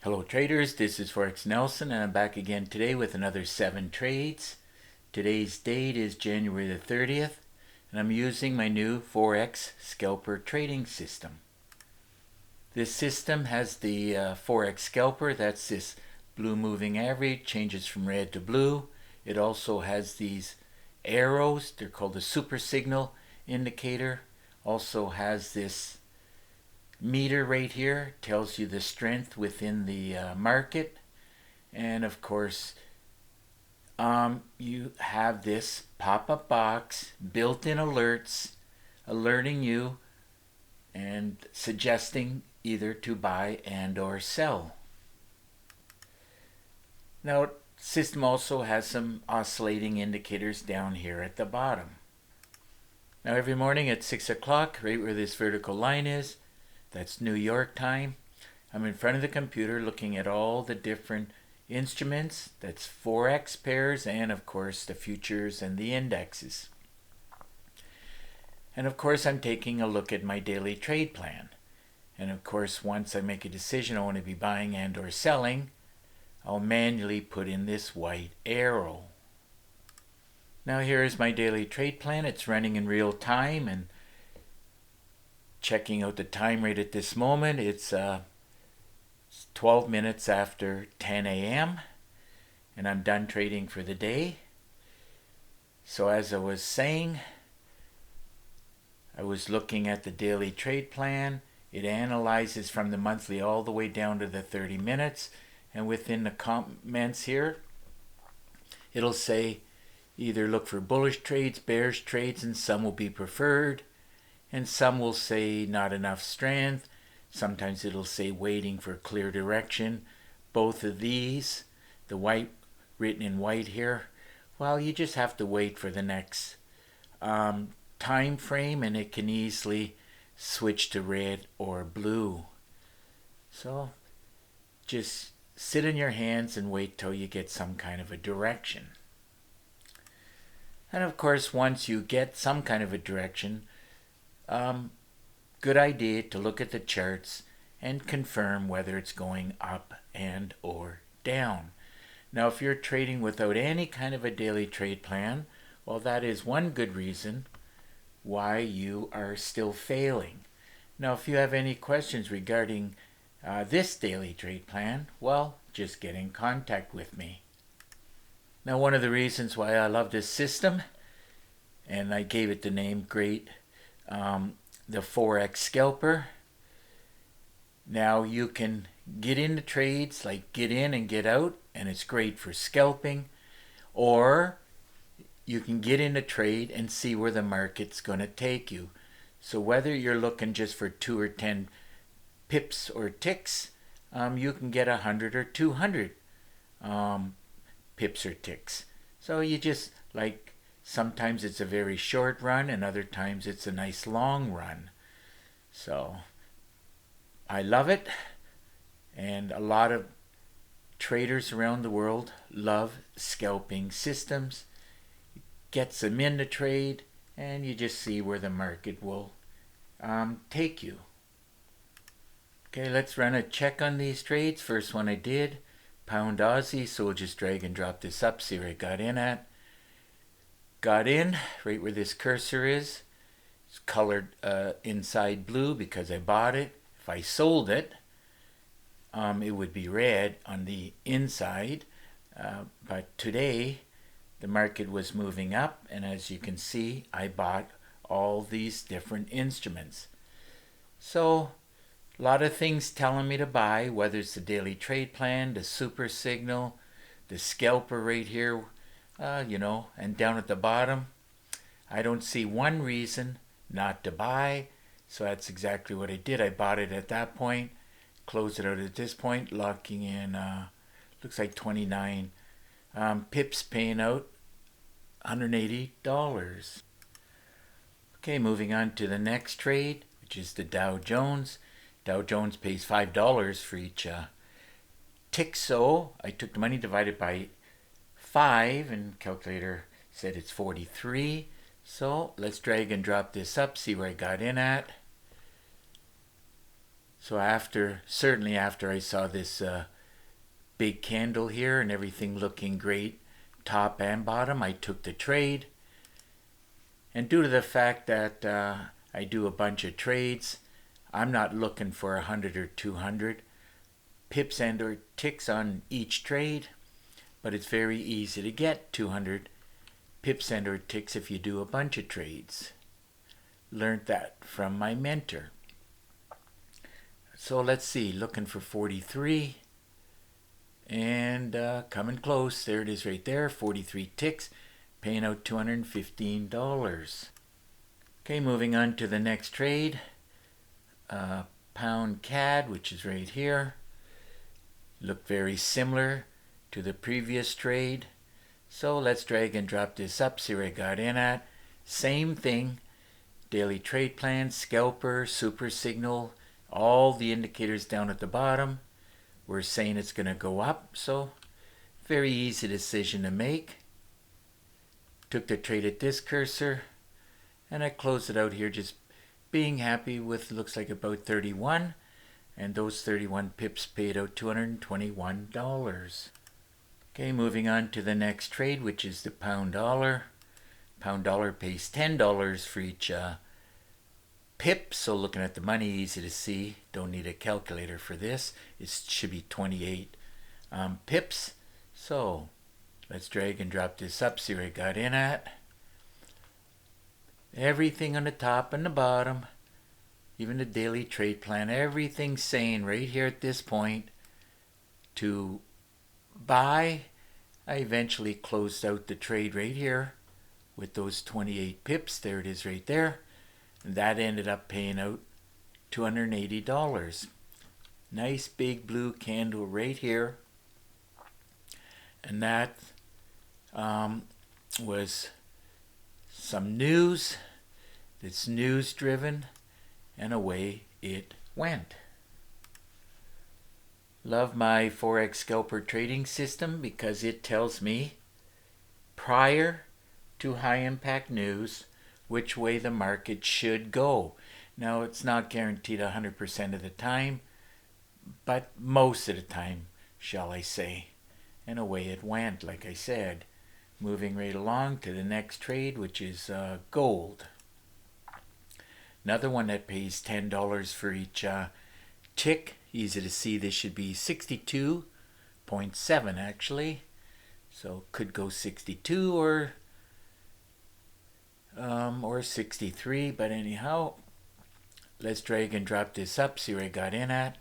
Hello traders, this is 4X Nelson and I'm back again today with another 7 trades. Today's date is January the 30th and I'm using my new 4X Scalper trading system. This system has the 4X Scalper, that's this blue moving average, changes from red to blue. It also has these arrows, they're called the super signal indicator. Also has this meter right here, tells you the strength within the market, and of course you have this pop-up box, built-in alerts alerting you and suggesting either to buy and or sell. Now the system also has some oscillating indicators down here at the bottom. Now every morning at 6 o'clock, right where this vertical line is, that's New York time, I'm in front of the computer looking at all the different instruments. That's 4X pairs and of course the futures and the indexes. And of course I'm taking a look at my daily trade plan. And of course once I make a decision I want to be buying and or selling, I'll manually put in this white arrow. Now here is my daily trade plan. It's running in real time and checking out the time right at this moment. It's 12 minutes after 10 a.m. and I'm done trading for the day. So as I was saying, I was looking at the daily trade plan. It analyzes from the monthly all the way down to the 30 minutes, and within the comments here it'll say either look for bullish trades, bearish trades, and some will be preferred, and some will say not enough strength. Sometimes it'll say waiting for clear direction. Both of these, the white written in white here, well, you just have to wait for the next time frame and it can easily switch to red or blue. So just sit in your hands and wait till you get some kind of a direction. And of course once you get some kind of a direction, good idea to look at the charts and confirm whether it's going up and or down. Now if you're trading without any kind of a daily trade plan, well, that is one good reason why you are still failing. Now if you have any questions regarding this daily trade plan, well, just get in contact with me. Now one of the reasons why I love this system, and I gave it the name the 4X Scalper. Now you can get into trades like get in and get out, and it's great for scalping, or you can get in a trade and see where the market's going to take you. So whether you're looking just for 2 or 10 pips or ticks, you can get 100 or 200 pips or ticks. So you just like, sometimes it's a very short run and other times it's a nice long run. So I love it, and a lot of traders around the world love scalping systems. It gets them into trade and you just see where the market will take you. Okay, let's run a check on these trades. First one I did, pound Aussie, so we'll just drag and drop this up, see where I got in at. Got in right where this cursor is. It's colored inside blue because I bought it. If I sold it, it would be red on the inside. But today the market was moving up, and as you can see, I bought all these different instruments. So a lot of things telling me to buy, whether it's the daily trade plan, the super signal, the scalper right here, and down at the bottom, I don't see one reason not to buy. So that's exactly what I did. I bought it at that point, closed it out at this point, locking in, looks like 29 pips, paying out $180. Okay, moving on to the next trade, which is the Dow Jones. Dow Jones pays $5 for each tick. So I took the money, divided by 5, and calculator said it's 43. So let's drag and drop this up, see where I got in at. So certainly after I saw this big candle here and everything looking great, top and bottom, I took the trade. And due to the fact that I do a bunch of trades, I'm not looking for 100 or 200 pips and or ticks on each trade, but it's very easy to get 200 pips and or ticks if you do a bunch of trades. Learned that from my mentor. So let's see, looking for 43 and coming close. There it is right there, 43 ticks, paying out $215. Okay, moving on to the next trade. Pound CAD, which is right here. Looked very similar to the previous trade. So let's drag and drop this up, see where I got in at. Same thing, daily trade plan, scalper, super signal, all the indicators down at the bottom. We're saying it's going to go up, so very easy decision to make. Took the trade at this cursor, and I closed it out here just being happy with, looks like about 31, and those 31 pips paid out $221. Okay, moving on to the next trade, which is the pound dollar. Pound dollar pays $10 for each pip, so looking at the money, easy to see. Don't need a calculator for this. It should be 28 pips. So let's drag and drop this up, see where I got in at. Everything on the top and the bottom, even the daily trade plan, everything's saying right here at this point to buy. I eventually closed out the trade right here with those 28 pips. There it is right there. And that ended up paying out $280. Nice big blue candle right here. And that was some news. It's news driven, and away it went. Love my 4X scalper trading system because it tells me prior to high impact news which way the market should go. Now, it's not guaranteed 100% of the time, but most of the time, shall I say. And away it went, like I said. Moving right along to the next trade, which is gold. Another one that pays $10 for each tick. Easy to see, this should be 62.7 actually. So could go 62 or 63, but anyhow, let's drag and drop this up, see where I got in at.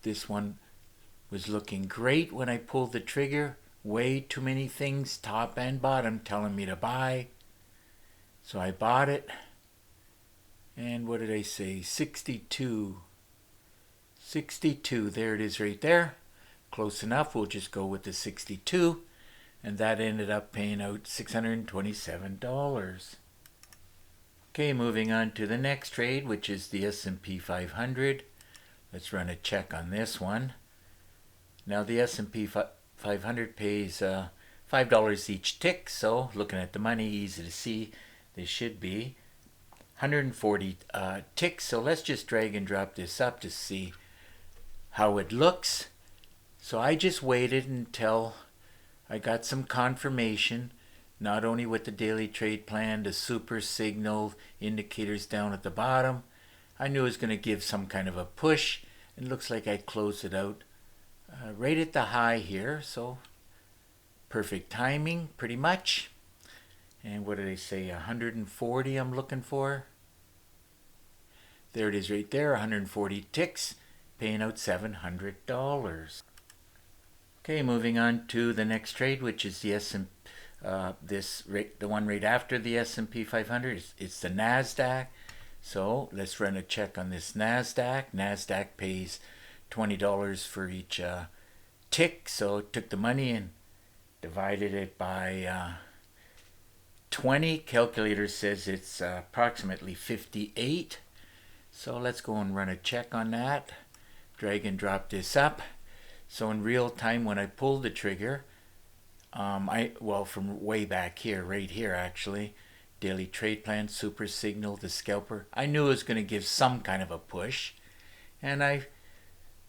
This one was looking great when I pulled the trigger. Way too many things, top and bottom, telling me to buy. So I bought it. And what did I say? 62. 62, there it is right there. Close enough, we'll just go with the 62. And that ended up paying out $627. Okay, moving on to the next trade, which is the S&P 500. Let's run a check on this one. Now the S&P 500 pays $5 each tick, so looking at the money, easy to see, they should be 140 ticks. So let's just drag and drop this up to see how it looks. So I just waited until I got some confirmation, not only with the daily trade plan, the super signal indicators down at the bottom. I knew it was going to give some kind of a push. It looks like I closed it out right at the high here, so perfect timing pretty much. And what did I say, 140 I'm looking for? There it is right there, 140 ticks, paying out $700. Okay, moving on to the next trade, which is the the one right after the S&P 500. It's the NASDAQ. So let's run a check on this NASDAQ. NASDAQ pays $20 for each tick. So took the money and divided it by 20. Calculator says it's approximately 58. So let's go and run a check on that. Drag and drop this up. So in real time, when I pulled the trigger, from way back here, right here actually, Daily Trade Plan, Super Signal, the Scalper. I knew it was going to give some kind of a push. And I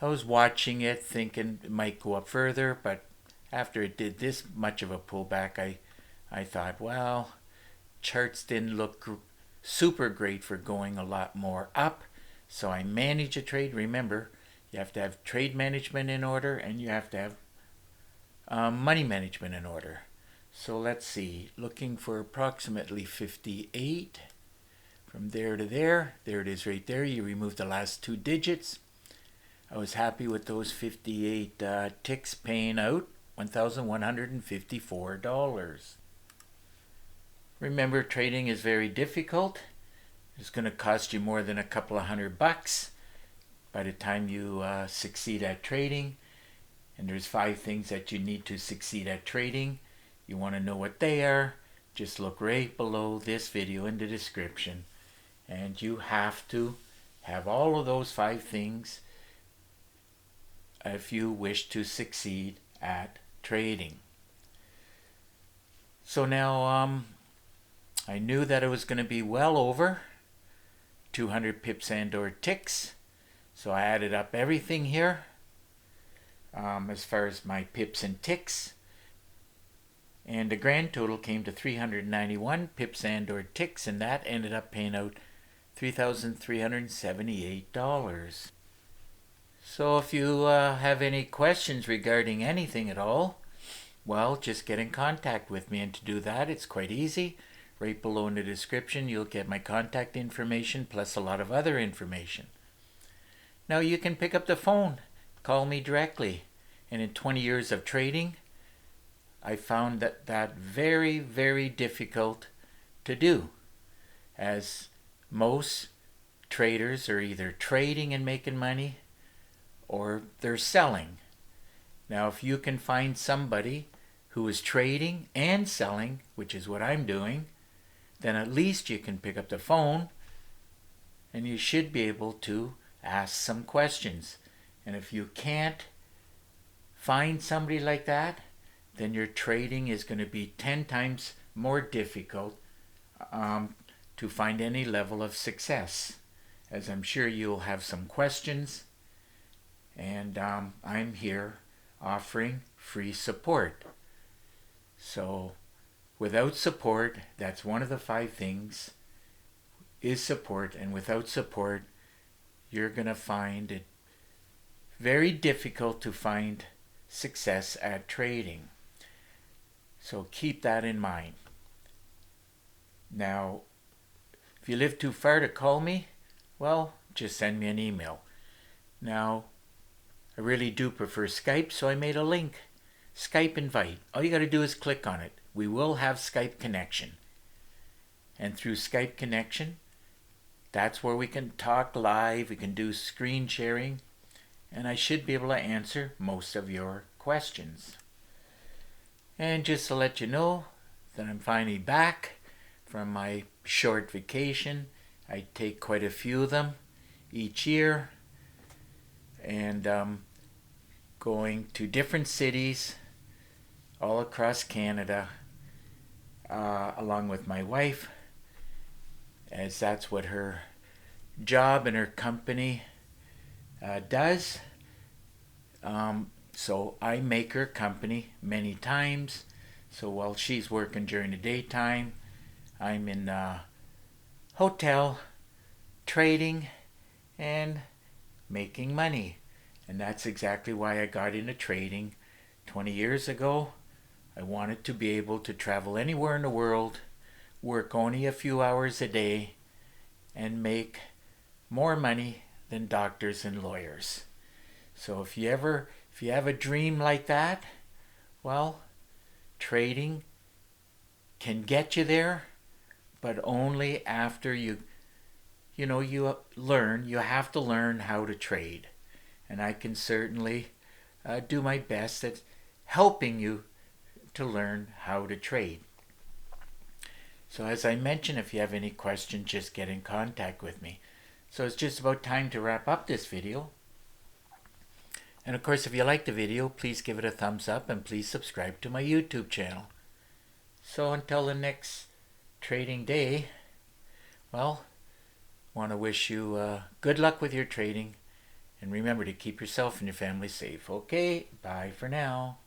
was watching it thinking it might go up further, but after it did this much of a pullback, I thought, well, charts didn't look super great for going a lot more up. So I managed a trade. Remember, you have to have trade management in order, and you have to have money management in order. So let's see, looking for approximately 58 from there to there. There it is right there. You remove the last two digits. I was happy with those 58 ticks paying out $1,154. Remember, trading is very difficult. It's going to cost you more than a couple of $100 by the time you succeed at trading. And there's 5 things that you need to succeed at trading. You want to know what they are? Just look right below this video in the description. And you have to have all of those 5 things if you wish to succeed at trading. So now I knew that it was going to be well over 200 pips and or ticks. So I added up everything here as far as my pips and ticks. And the grand total came to 391 pips and or ticks, and that ended up paying out $3,378. So if you have any questions regarding anything at all, well, just get in contact with me. And to do that, it's quite easy. Right below in the description, you'll get my contact information plus a lot of other information. Now you can pick up the phone, call me directly. And in 20 years of trading, I found that very, very difficult to do, as most traders are either trading and making money or they're selling. Now, if you can find somebody who is trading and selling, which is what I'm doing, then at least you can pick up the phone and you should be able to ask some questions. And if you can't find somebody like that, then your trading is going to be 10 times more difficult to find any level of success, as I'm sure you'll have some questions, and I'm here offering free support. So without support, that's one of the 5 things, is support, and without support you're going to find it very difficult to find success at trading. So keep that in mind. Now, if you live too far to call me, well, just send me an email. Now, I really do prefer Skype, so I made a link. Skype invite. All you got to do is click on it. We will have Skype connection. And through Skype connection, that's where we can talk live, we can do screen sharing, and I should be able to answer most of your questions. And just to let you know that I'm finally back from my short vacation. I take quite a few of them each year, and going to different cities all across Canada along with my wife, as that's what her job and her company does. So I make her company many times. So while she's working during the daytime, I'm in a hotel trading and making money. And that's exactly why I got into trading 20 years ago. I wanted to be able to travel anywhere in the world, work only a few hours a day, and make more money than doctors and lawyers. So if you have a dream like that, well, trading can get you there, but only after you learn. You have to learn how to trade. And I can certainly do my best at helping you to learn how to trade. So as I mentioned, if you have any questions, just get in contact with me. So it's just about time to wrap up this video. And of course, if you like the video, please give it a thumbs up and please subscribe to my YouTube channel. So until the next trading day. Well, want to wish you good luck with your trading, and remember to keep yourself and your family safe. Okay, bye for now.